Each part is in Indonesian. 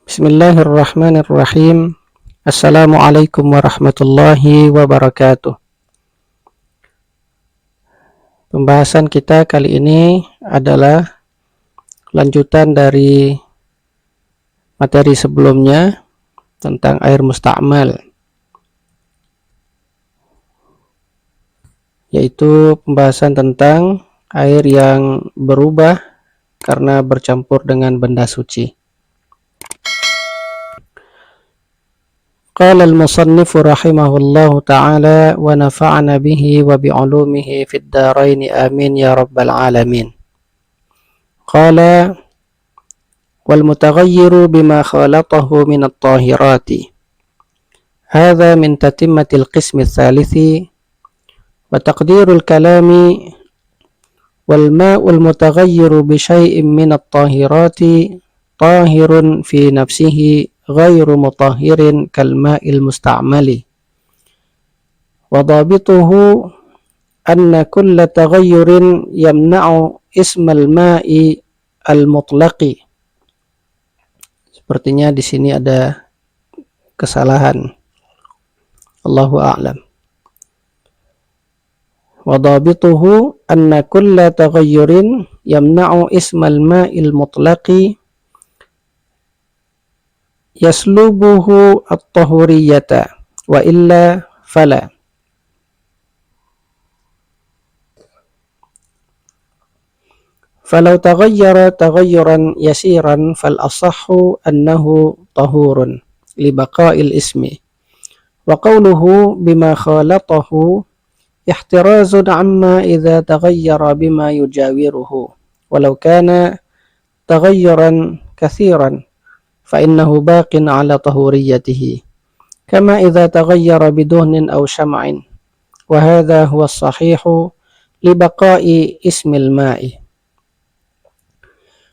Bismillahirrahmanirrahim. Assalamualaikum warahmatullahi wabarakatuh. Pembahasan kita kali ini adalah lanjutan dari materi sebelumnya tentang air musta'mal, yaitu pembahasan tentang air yang berubah karena bercampur dengan benda suci. Qala al-musannif rahimahullahu ta'ala wa nafa'ana bihi wa bi'ulumihi fid darain amin ya rabbal alamin. Qala wal mutaghayyiru bima khalatahu min at-tahirati. Hadha min tatimmatil qismi tsalithi wa taqdirul kalami wal ma'ul mutaghayyiru bi syai'in min at-tahirati tahirun fi nafsihi غير مطهر كالماء المستعمل وضابطه أن كل تغير يمنع اسم الماء المطلق. Sepertinya di sini ada kesalahan. Allahu a'lam. Wadhabituhu anna kulla taghayyurin yamna'u ismal ma'il mutlaqi yaslubuhu at-tahuriyata wa illa fala. Falau taghayyara taghayyuran yasiran fal asahhu annahu tahurun li baqa'il ismi wa qawluhu bima khalatahu ihtirazun amma idza taghayyara bima yujawiruhu walau kana taghayyuran kathiran فإنه باق على طهوريته كما إذا تغير بدهن أو شمع وهذا هو الصحيح لبقاء اسم الماء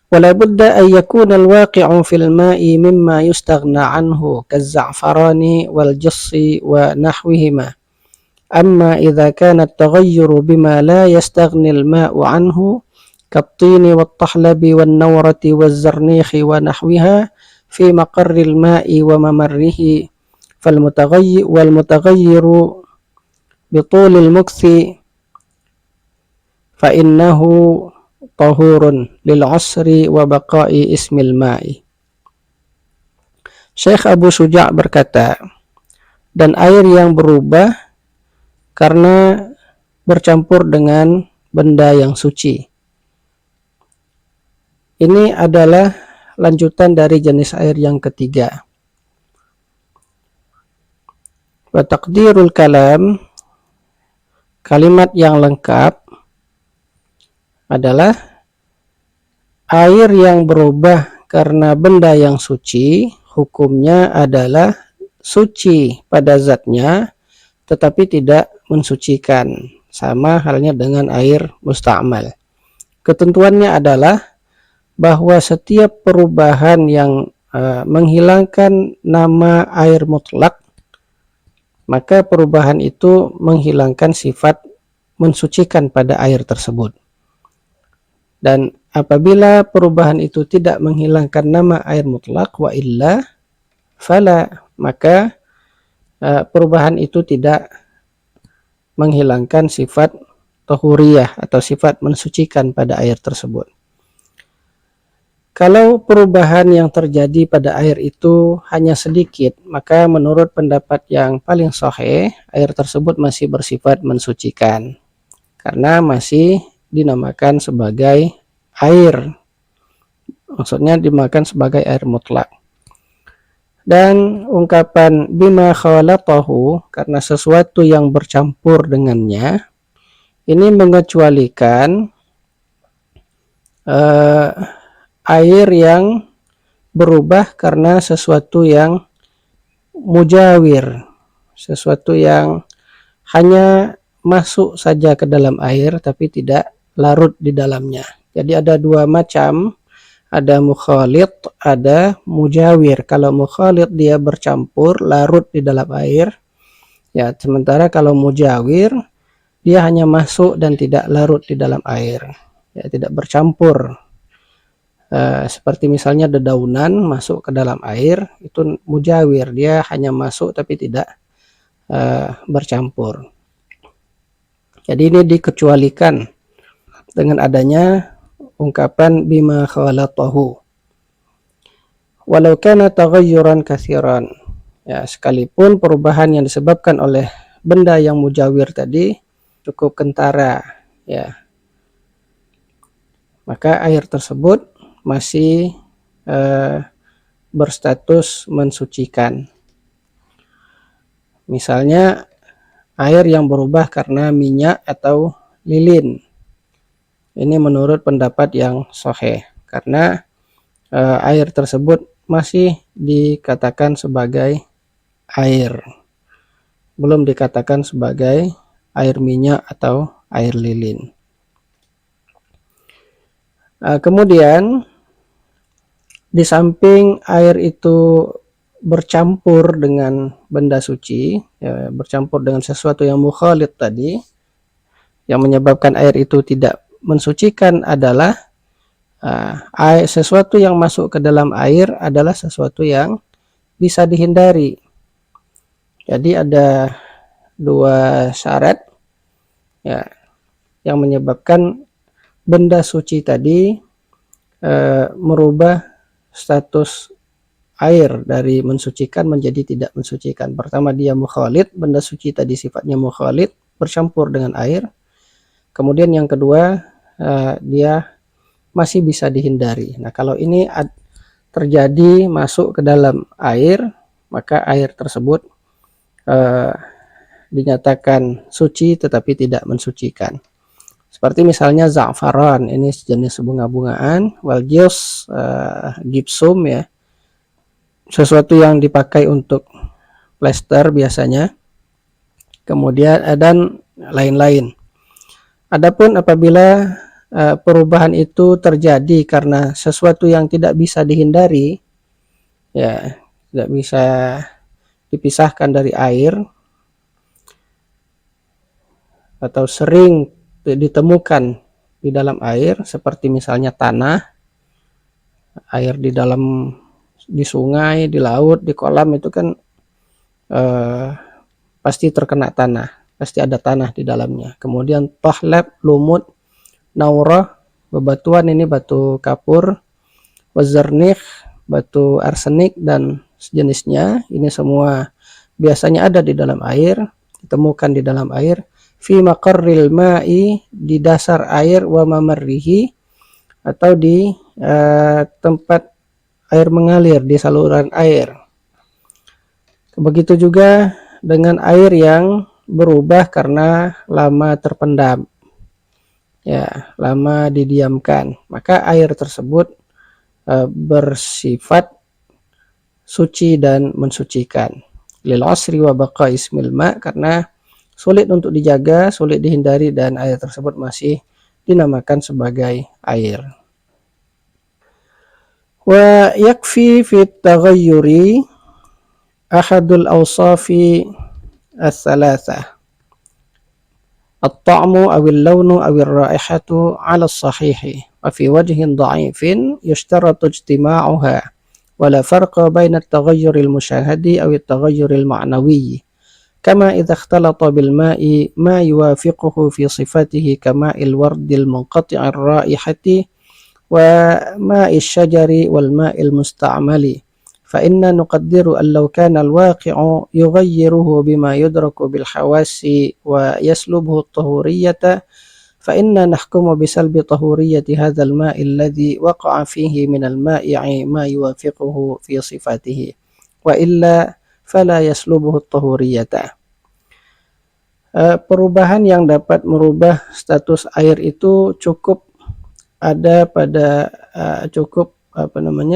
ولا بد أن يكون الواقع في الماء مما يستغنى عنه كالزعفران والجص ونحوهما أما إذا كان التغير بما لا يستغني الماء عنه كالطين والطحلب والنورة والزرنيخ ونحوها في مقر الماء وممره والمتغير بطول المكث فإنه طهور للعسر وبقاء اسم الماء. Syekh Abu Syuja' berkata, dan air yang berubah karena bercampur dengan benda yang suci. Ini adalah lanjutan dari jenis air yang ketiga. Wa taqdirul kalam, kalimat yang lengkap adalah air yang berubah karena benda yang suci, hukumnya adalah suci pada zatnya tetapi tidak mensucikan, sama halnya dengan air musta'mal. Ketentuannya adalah bahwa setiap perubahan yang menghilangkan nama air mutlak, maka perubahan itu menghilangkan sifat mensucikan pada air tersebut. Dan apabila perubahan itu tidak menghilangkan nama air mutlak, wa illa fala, maka perubahan itu tidak menghilangkan sifat tahuriyah atau sifat mensucikan pada air tersebut. Kalau perubahan yang terjadi pada air itu hanya sedikit, maka menurut pendapat yang paling sahih, air tersebut masih bersifat mensucikan karena masih dinamakan sebagai air, maksudnya dimakan sebagai air mutlak. Dan ungkapan bima khalatahu, karena sesuatu yang bercampur dengannya, ini mengecualikan air yang berubah karena sesuatu yang mujawir, sesuatu yang hanya masuk saja ke dalam air tapi tidak larut di dalamnya. Jadi ada dua macam, ada mukhalit, ada mujawir. Kalau mukhalit dia bercampur, larut di dalam air. Ya, sementara kalau mujawir dia hanya masuk dan tidak larut di dalam air. Ya, tidak bercampur. seperti misalnya dedaunan masuk ke dalam air, itu mujawir, dia hanya masuk tapi tidak bercampur. Jadi ini dikecualikan dengan adanya ungkapan bima khalatahu. Walau kana taghayyuran katsiran. Ya, sekalipun perubahan yang disebabkan oleh benda yang mujawir tadi cukup kentara, ya, maka air tersebut masih berstatus mensucikan. Misalnya air yang berubah karena minyak atau lilin. Ini menurut pendapat yang sahih, karena air tersebut masih dikatakan sebagai air, belum dikatakan sebagai air minyak atau air lilin. Kemudian di samping air itu bercampur dengan benda suci, ya, bercampur dengan sesuatu yang mukhalid tadi, yang menyebabkan air itu tidak mensucikan adalah sesuatu yang masuk ke dalam air adalah sesuatu yang bisa dihindari. Jadi ada dua syarat, ya, yang menyebabkan benda suci tadi merubah status air dari mensucikan menjadi tidak mensucikan. Pertama, dia mukhalid, benda suci tadi sifatnya mukhalid, bercampur dengan air. Kemudian yang kedua, dia masih bisa dihindari. Nah, kalau ini terjadi masuk ke dalam air, maka air tersebut dinyatakan suci tetapi tidak mensucikan. Seperti misalnya za'faran, ini sejenis bunga-bungaan, waljus, gipsum, ya, sesuatu yang dipakai untuk plester biasanya, kemudian dan lain-lain. Adapun apabila perubahan itu terjadi karena sesuatu yang tidak bisa dihindari, ya, tidak bisa dipisahkan dari air, atau sering ditemukan di dalam air, seperti misalnya tanah, air di sungai, di laut, di kolam, itu kan pasti terkena tanah, pasti ada tanah di dalamnya. Kemudian tahlab, lumut, naurah, bebatuan, ini batu kapur, wazarnikh, batu arsenik dan sejenisnya, ini semua biasanya ada di dalam air, ditemukan di dalam air, fi maqarril ma'i, di dasar air, wa mamarrihi, atau di tempat air mengalir, di saluran air. Begitu juga dengan air yang berubah karena lama terpendam, ya, lama didiamkan, maka air tersebut bersifat suci dan mensucikan. Lil asri wa baqa ismil ma, karena sulit untuk dijaga, sulit dihindari, dan air tersebut masih dinamakan sebagai air. Wa yakfi fi taghayyuri ahadul awsafi ats-tsalatsa at-ta'mu aw al-lawnu aw ar-raihatu 'ala as-sahih wa fi wajhin dha'ifin yushtaratu ijtima'uha wa la farqa baina at-taghayyur al-musyahadi aw at-taghayyur al-ma'nawi kama idza ikhtalata bil ma'i ma yuwafiquhu fi sifatihi kama al-ward al-munqati' ar-raihati wa ma'i asy-syajari wal ma'i al-musta'mali fa inna nuqaddiru an law kana al-waqi'u yughayyiruhu bima yudraku bil hawasi wa yaslubuhu at-tahuriyyata fa inna nahkumu bi salbi tahuriyyati hadzal ma'i alladhi waqa'a fihi min al-ma'i ma yuwafiquhu fi sifatihi wa illa fala yaslubuhu at-tahuriyyata. Perubahan yang dapat merubah status air itu cukup ada pada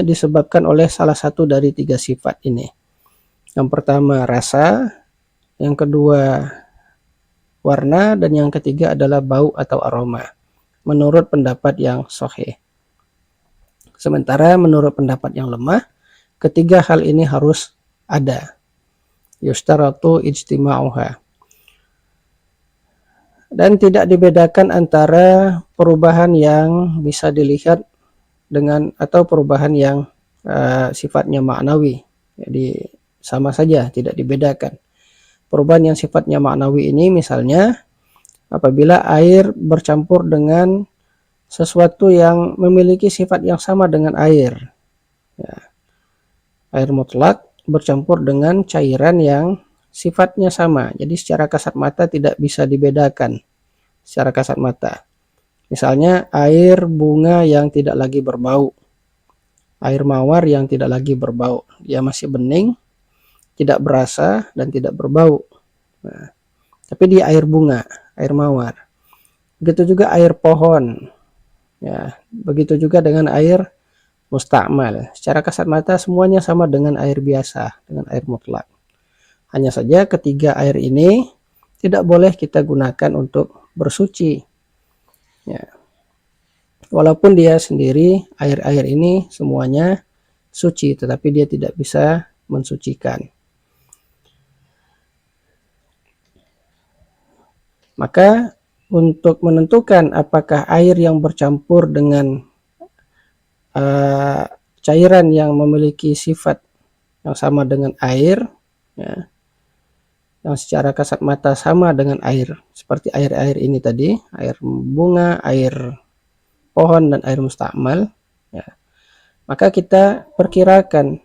disebabkan oleh salah satu dari tiga sifat ini. Yang pertama rasa, yang kedua warna, dan yang ketiga adalah bau atau aroma, menurut pendapat yang sahih. Sementara menurut pendapat yang lemah, ketiga hal ini harus ada. Yushtaratu ijtima'uha. Dan tidak dibedakan antara perubahan yang bisa dilihat dengan atau perubahan yang sifatnya maknawi. Jadi sama saja, tidak dibedakan. Perubahan yang sifatnya maknawi ini misalnya apabila air bercampur dengan sesuatu yang memiliki sifat yang sama dengan air. Ya. Air mutlak bercampur dengan cairan yang sifatnya sama. Jadi secara kasat mata tidak bisa dibedakan. Secara kasat mata. Misalnya air bunga yang tidak lagi berbau. Air mawar yang tidak lagi berbau. Dia masih bening, tidak berasa, dan tidak berbau. Nah, tapi dia air bunga, air mawar. Begitu juga air pohon. Ya, begitu juga dengan air mustakmal. Secara kasat mata semuanya sama dengan air biasa, dengan air mutlak. Hanya saja ketiga air ini tidak boleh kita gunakan untuk bersuci. Ya. Walaupun dia sendiri, air-air ini semuanya suci, tetapi dia tidak bisa mensucikan. Maka untuk menentukan apakah air yang bercampur dengan cairan yang memiliki sifat yang sama dengan air, ya, yang secara kasat mata sama dengan air, seperti air-air ini tadi, air bunga, air pohon, dan air mustakmal, ya, maka kita perkirakan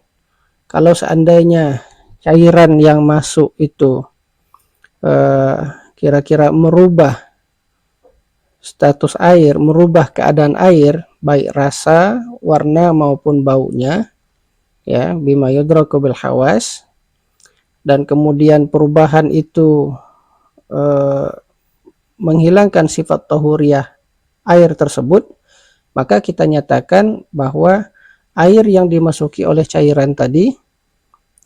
kalau seandainya cairan yang masuk itu kira-kira merubah status air, merubah keadaan air, baik rasa, warna maupun baunya, ya, bima yudraku bil hawas, dan kemudian perubahan itu menghilangkan sifat tahuriyah air tersebut, maka kita nyatakan bahwa air yang dimasuki oleh cairan tadi,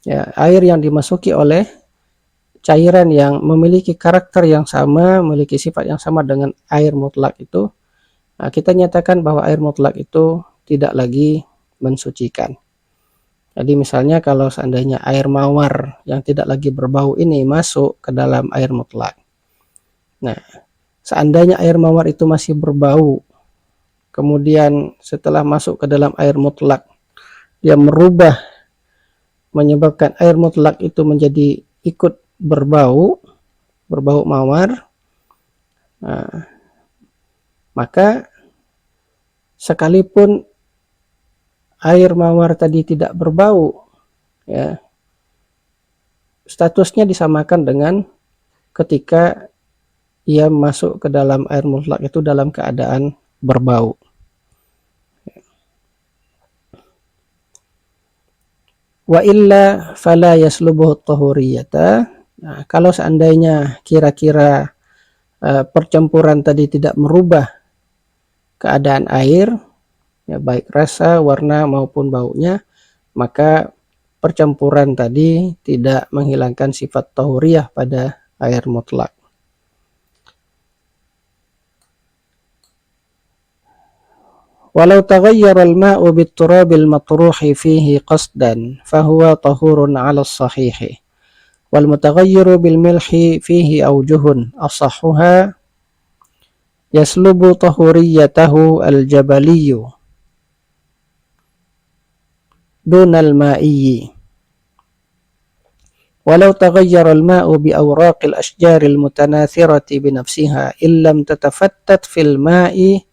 ya, air yang dimasuki oleh cairan yang memiliki karakter yang sama, memiliki sifat yang sama dengan air mutlak itu, nah, kita nyatakan bahwa air mutlak itu tidak lagi mensucikan. Jadi misalnya kalau seandainya air mawar yang tidak lagi berbau ini masuk ke dalam air mutlak. Nah, seandainya air mawar itu masih berbau, kemudian setelah masuk ke dalam air mutlak, dia merubah, menyebabkan air mutlak itu menjadi ikut berbau mawar, nah, maka sekalipun air mawar tadi tidak berbau, ya, statusnya disamakan dengan ketika ia masuk ke dalam air mutlak itu dalam keadaan berbau. Wa illa fala yaslubuhu tahuriyata. Nah, kalau seandainya kira-kira percampuran tadi tidak merubah keadaan air, ya, baik rasa, warna maupun baunya, maka percampuran tadi tidak menghilangkan sifat tahuriyah pada air mutlak. Walau taghayyara al-ma'u bit-turabil matruhi fihi qasdan fahuwa tahurun 'ala as-sahihi. Wal mutaghayyiru bil milhi fihi awjuhun asahhuha yaslubu tahuriyatahu al-jabaliyyu dunal ma'iyyi. Walau taghayyara al-ma'u bi awraqil ashjaril mutanathirati bi nafsiha illam tatafattat fil ma'i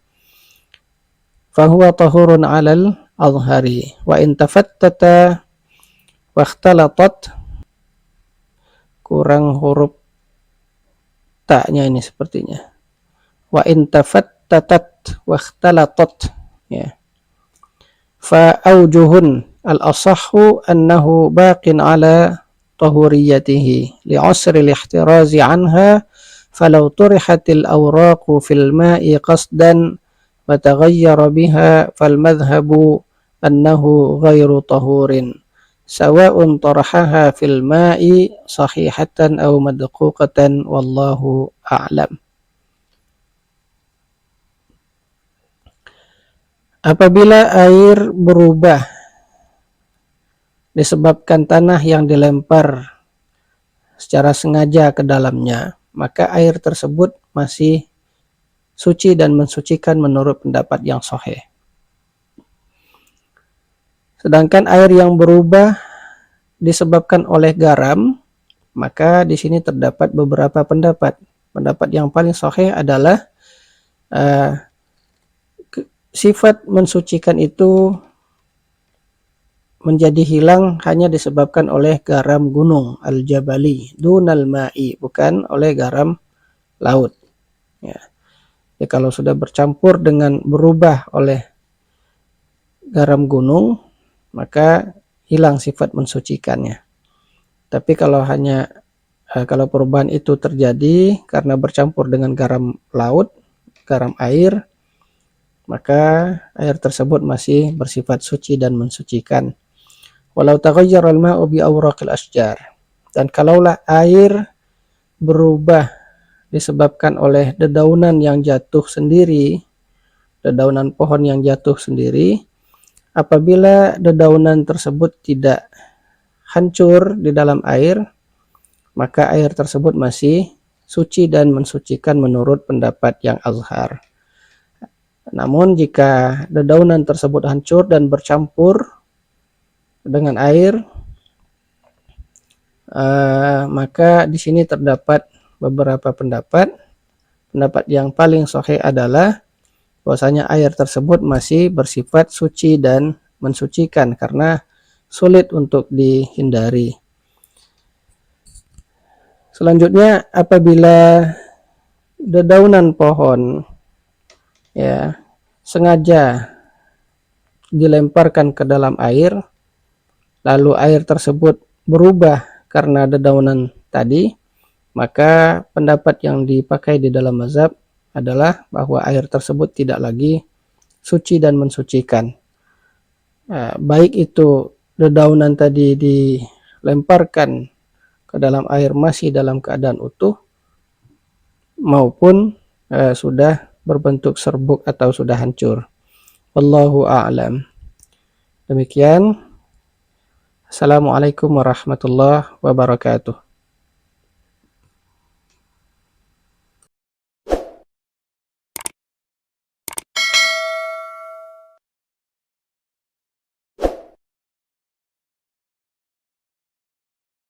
fahuwa tahurun 'alal azhari wa in tafattata wa ikhtalatat, kurang huruf taknya ini sepertinya, wa in tafattatat wa ikhtalatat, ya, fa aujuhun al asahhu annahu baqin ala tahuriyatihi li asri al ihtirazi anha falau turihatil awraqu fil ma'i qasdan wa taghayyara biha fal madhhabu annahu ghairu tahurin sawa'un tarahaha fil ma'i sahihatan aw madquqatan wallahu a'lam. Apabila air berubah disebabkan tanah yang dilempar secara sengaja ke dalamnya, maka air tersebut masih suci dan mensucikan menurut pendapat yang sahih. Sedangkan air yang berubah disebabkan oleh garam, maka di sini terdapat beberapa pendapat. Pendapat yang paling sahih adalah sifat mensucikan itu menjadi hilang hanya disebabkan oleh garam gunung al-jabali dunal ma'i, bukan oleh garam laut. Ya. Jadi kalau sudah bercampur dengan berubah oleh garam gunung, maka hilang sifat mensucikannya. Tapi kalau kalau perubahan itu terjadi karena bercampur dengan garam laut, garam air, maka air tersebut masih bersifat suci dan mensucikan. Walau taghayyara al-ma'u bi awraqil asjar. Dan kalaulah air berubah disebabkan oleh dedaunan yang jatuh sendiri, dedaunan pohon yang jatuh sendiri, apabila dedaunan tersebut tidak hancur di dalam air, maka air tersebut masih suci dan mensucikan menurut pendapat yang azhar. Namun jika dedaunan tersebut hancur dan bercampur dengan air, maka di sini terdapat beberapa pendapat. Pendapat yang paling sahih adalah bahwasanya air tersebut masih bersifat suci dan mensucikan karena sulit untuk dihindari. Selanjutnya, apabila dedaunan pohon ya sengaja dilemparkan ke dalam air, lalu air tersebut berubah karena dedaunan tadi, maka pendapat yang dipakai di dalam mazhab adalah bahwa air tersebut tidak lagi suci dan mensucikan. Baik itu dedaunan tadi dilemparkan ke dalam air masih dalam keadaan utuh, maupun sudah berbentuk serbuk atau sudah hancur. Wallahu a'lam. Demikian. Assalamualaikum warahmatullahi wabarakatuh.